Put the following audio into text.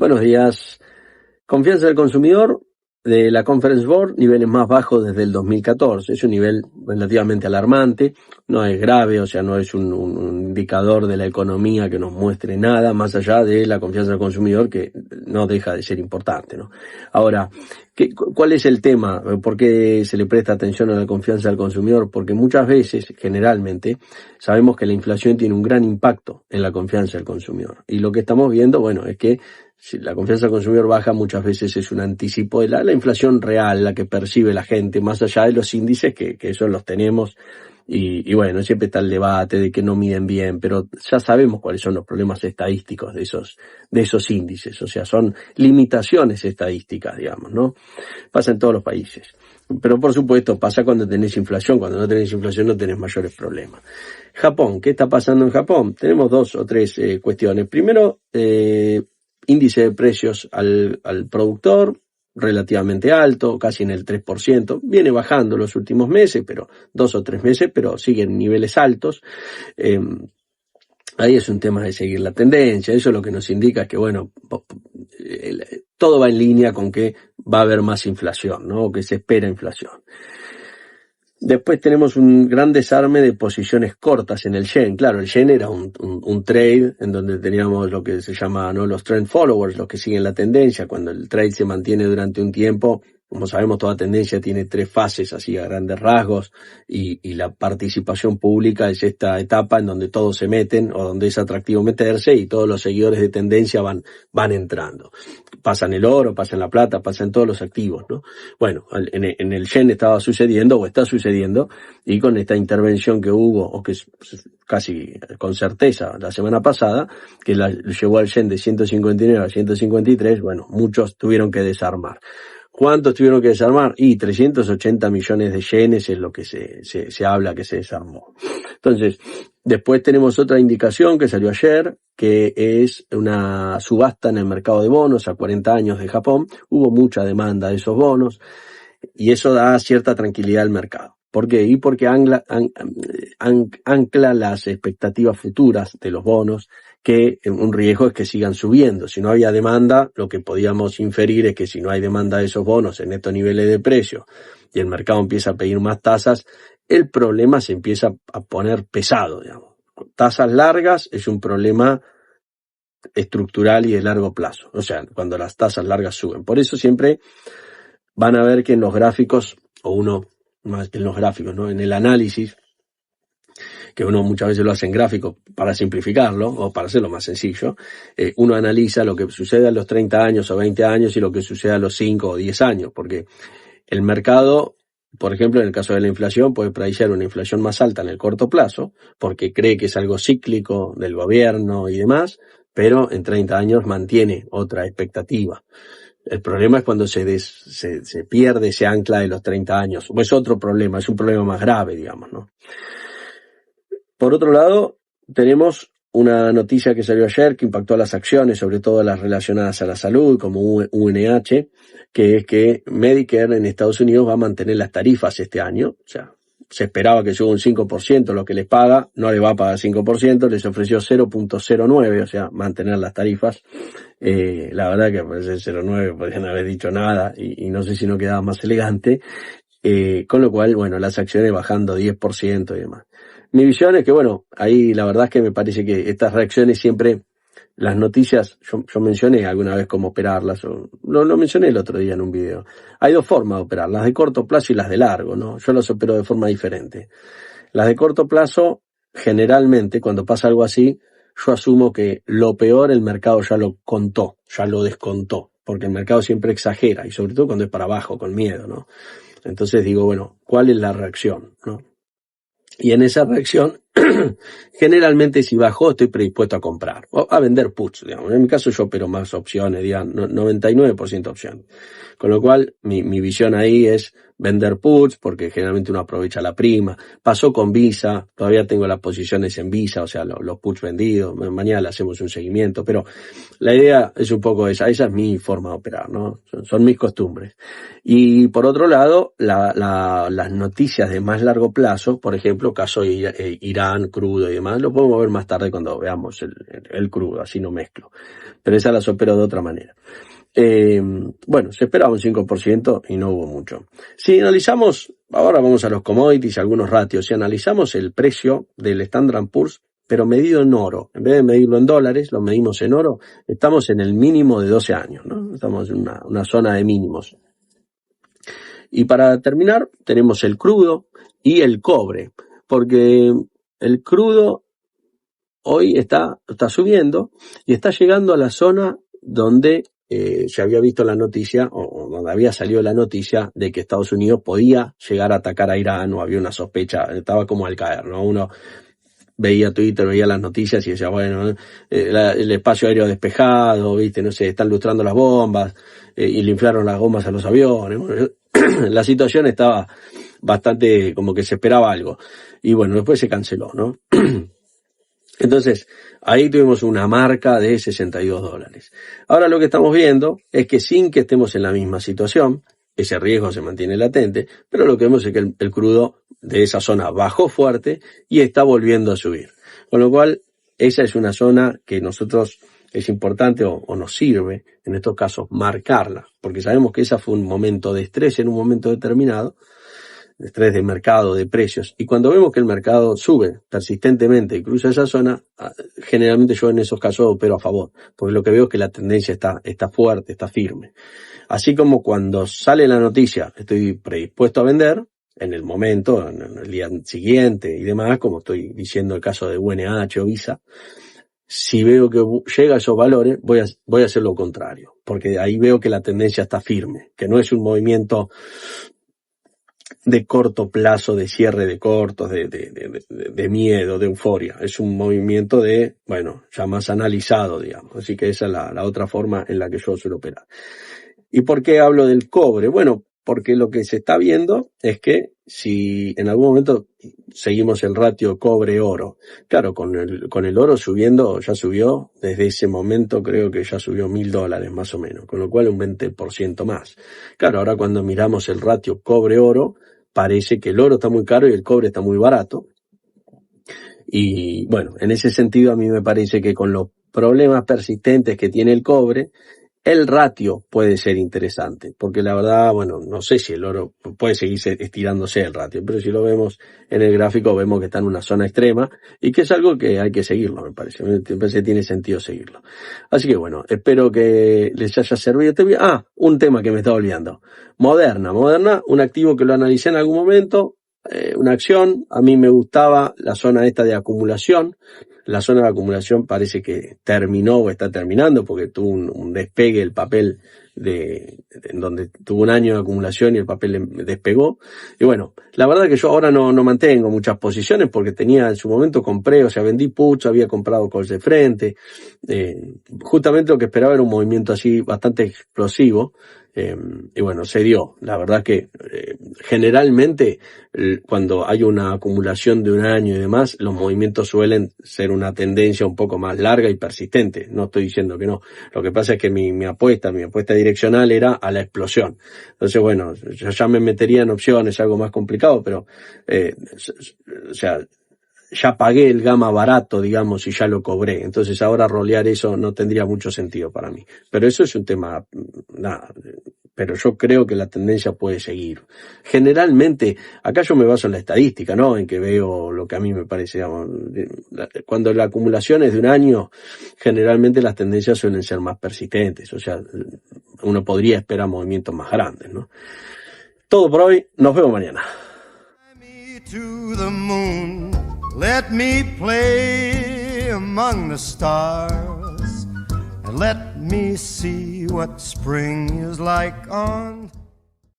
Buenos días. Confianza del consumidor de la Conference Board, niveles más bajos desde el 2014. Es un nivel relativamente alarmante, no es grave, o sea, no es un indicador de la economía que nos muestre nada, más allá de la confianza del consumidor, que no deja de ser importante, ¿no? Ahora, ¿cuál es el tema? ¿Por qué se le presta atención a la confianza del consumidor? Porque muchas veces, generalmente, sabemos que la inflación tiene un gran impacto en la confianza del consumidor. Y lo que estamos viendo, bueno, es que si la confianza del consumidor baja, muchas veces es un anticipo de la inflación real, la que percibe la gente, más allá de los índices, que eso los tenemos. Y bueno, siempre está el debate de que no miden bien, pero ya sabemos cuáles son los problemas estadísticos de esos índices. O sea, son limitaciones estadísticas, digamos, ¿no? Pasa en todos los países. Pero por supuesto pasa cuando tenés inflación. Cuando no tenés inflación no tenés mayores problemas. Japón, ¿qué está pasando en Japón? Tenemos dos o tres cuestiones. Primero, índice de precios al productor, relativamente alto, casi en el 3%, viene bajando los últimos meses, pero 2 o 3 meses, pero sigue en niveles altos. Ahí es un tema de seguir la tendencia, eso es lo que nos indica que, bueno, todo va en línea con que va a haber más inflación, ¿no? O que se espera inflación. Después tenemos un gran desarme de posiciones cortas en el yen. Claro, el yen era un trade en donde teníamos lo que se llama, ¿no?, los trend followers, los que siguen la tendencia. Cuando el trade se mantiene durante un tiempo, como sabemos, toda tendencia tiene 3 fases, así a grandes rasgos, y la participación pública es esta etapa en donde todos se meten, o donde es atractivo meterse, y todos los seguidores de tendencia van entrando. Pasa en el oro, pasa en la plata, pasa en todos los activos, ¿no? Bueno, en el yen estaba sucediendo, o está sucediendo, y con esta intervención que hubo, o que es casi con certeza la semana pasada, que llevó al yen de 159 a 153, bueno, muchos tuvieron que desarmar. ¿Cuántos tuvieron que desarmar? Y 380 millones de yenes es lo que se habla que se desarmó. Entonces, después tenemos otra indicación que salió ayer, que es una subasta en el mercado de bonos a 40 años de Japón. Hubo mucha demanda de esos bonos y eso da cierta tranquilidad al mercado. ¿Por qué? Y porque ancla las expectativas futuras de los bonos, que un riesgo es que sigan subiendo. Si no había demanda, lo que podíamos inferir es que si no hay demanda de esos bonos en estos niveles de precio y el mercado empieza a pedir más tasas, el problema se empieza a poner pesado, digamos. Tasas largas es un problema estructural y de largo plazo. O sea, cuando las tasas largas suben. Por eso siempre van a ver que en los gráficos, o uno más que en los gráficos, ¿no?, en el análisis, que uno muchas veces lo hace en gráfico para simplificarlo o para hacerlo más sencillo, uno analiza lo que sucede a los 30 años o 20 años y lo que sucede a los 5 o 10 años, porque el mercado, por ejemplo, en el caso de la inflación, puede predecir una inflación más alta en el corto plazo, porque cree que es algo cíclico del gobierno y demás, pero en 30 años mantiene otra expectativa. El problema es cuando se pierde ese ancla de los 30 años. O es otro problema, es un problema más grave, digamos, ¿no? Por otro lado, tenemos una noticia que salió ayer que impactó a las acciones, sobre todo las relacionadas a la salud, como UNH, que es que Medicare en Estados Unidos va a mantener las tarifas este año. O sea, se esperaba que suba un 5% lo que les paga, no le va a pagar 5%, les ofreció 0.09, o sea, mantener las tarifas. La verdad que por ese 0.9 podrían haber dicho nada y no sé si no quedaba más elegante. Con lo cual, bueno, las acciones bajando 10% y demás. Mi visión es que, bueno, ahí la verdad es que me parece que estas reacciones siempre, las noticias, yo mencioné alguna vez cómo operarlas, o lo mencioné el otro día en un video. Hay 2 formas de operar, las de corto plazo y las de largo, ¿no? Yo las opero de forma diferente. Las de corto plazo, generalmente, cuando pasa algo así, yo asumo que lo peor el mercado ya lo contó, ya lo descontó, porque el mercado siempre exagera, y sobre todo cuando es para abajo, con miedo, ¿no? Entonces digo, bueno, ¿cuál es la reacción, no? Y en esa reacción, generalmente si bajó estoy predispuesto a comprar, o a vender puts, digamos. En mi caso yo opero más opciones, digamos, 99% opciones. Con lo cual, mi visión ahí es vender puts, porque generalmente uno aprovecha la prima. Pasó con Visa, todavía tengo las posiciones en Visa, o sea, los puts vendidos. Mañana le hacemos un seguimiento, pero la idea es un poco esa es mi forma de operar, ¿no? Son mis costumbres. Y por otro lado, las noticias de más largo plazo, por ejemplo, caso Irán, crudo y demás, lo podemos ver más tarde cuando veamos el crudo, así no mezclo. Pero esas las opero de otra manera. Bueno, se esperaba un 5% y no hubo mucho. Si analizamos, ahora vamos a los commodities, algunos ratios, si analizamos el precio del Standard & Poor's, pero medido en oro, en vez de medirlo en dólares, lo medimos en oro, estamos en el mínimo de 12 años, ¿no? Estamos en una zona de mínimos. Y para terminar, tenemos el crudo y el cobre, porque el crudo hoy está subiendo y está llegando a la zona donde se había visto la noticia, o donde había salido la noticia de que Estados Unidos podía llegar a atacar a Irán, o había una sospecha, estaba como al caer, ¿no? Uno veía Twitter, veía las noticias y decía, bueno, el espacio aéreo despejado, viste, no sé, están lustrando las bombas, y le inflaron las gomas a los aviones. Bueno, la situación estaba bastante como que se esperaba algo. Y bueno, después se canceló, ¿no? Entonces, ahí tuvimos una marca de $62. Ahora lo que estamos viendo es que sin que estemos en la misma situación, ese riesgo se mantiene latente, pero lo que vemos es que el crudo de esa zona bajó fuerte y está volviendo a subir. Con lo cual, esa es una zona que nosotros es importante o nos sirve, en estos casos, marcarla, porque sabemos que esa fue un momento de estrés en un momento determinado, de estrés de mercado, de precios, y cuando vemos que el mercado sube persistentemente y cruza esa zona, generalmente yo en esos casos opero a favor, porque lo que veo es que la tendencia está fuerte, está firme. Así como cuando sale la noticia, estoy predispuesto a vender, en el momento, en el día siguiente y demás, como estoy diciendo el caso de UNH o Visa, si veo que llega a esos valores, voy a hacer lo contrario, porque ahí veo que la tendencia está firme, que no es un movimiento de corto plazo, de cierre de cortos, de miedo, de euforia. Es un movimiento de, bueno, ya más analizado, digamos. Así que esa es la otra forma en la que yo suelo operar. ¿Y por qué hablo del cobre? Bueno, porque lo que se está viendo es que si en algún momento seguimos el ratio cobre-oro, claro, con el oro subiendo, ya subió, desde ese momento creo que ya subió $1.000 más o menos, con lo cual un 20% más. Claro, ahora cuando miramos el ratio cobre-oro, parece que el oro está muy caro y el cobre está muy barato. Y bueno, en ese sentido a mí me parece que con los problemas persistentes que tiene el cobre, el ratio puede ser interesante, porque la verdad, bueno, no sé si el oro puede seguir estirándose el ratio, pero si lo vemos en el gráfico vemos que está en una zona extrema y que es algo que hay que seguirlo, me parece que tiene sentido seguirlo. Así que bueno, espero que les haya servido. Un tema que me estaba olvidando. Moderna, un activo que lo analicé en algún momento, una acción, a mí me gustaba la zona esta de acumulación. La zona de acumulación parece que terminó o está terminando porque tuvo un despegue el papel en donde tuvo un año de acumulación y el papel despegó. Y bueno, la verdad que yo ahora no mantengo muchas posiciones porque tenía en su momento compré, o sea, vendí puts, había comprado calls de frente. Justamente lo que esperaba era un movimiento así bastante explosivo. Y bueno, se dio. La verdad que generalmente cuando hay una acumulación de un año y demás, los movimientos suelen ser una tendencia un poco más larga y persistente. No estoy diciendo que no. Lo que pasa es que mi apuesta direccional era a la explosión. Entonces, bueno, yo ya me metería en opciones, algo más complicado, pero, o sea, ya pagué el gamma barato, digamos, y ya lo cobré. Entonces ahora rolear eso no tendría mucho sentido para mí. Pero eso es un tema, nada, pero yo creo que la tendencia puede seguir. Generalmente, acá yo me baso en la estadística, ¿no? En que veo lo que a mí me parece, digamos, cuando la acumulación es de un año, generalmente las tendencias suelen ser más persistentes. O sea, uno podría esperar movimientos más grandes, ¿no? Todo por hoy, nos vemos mañana. Let me play among the stars and let me see what spring is like on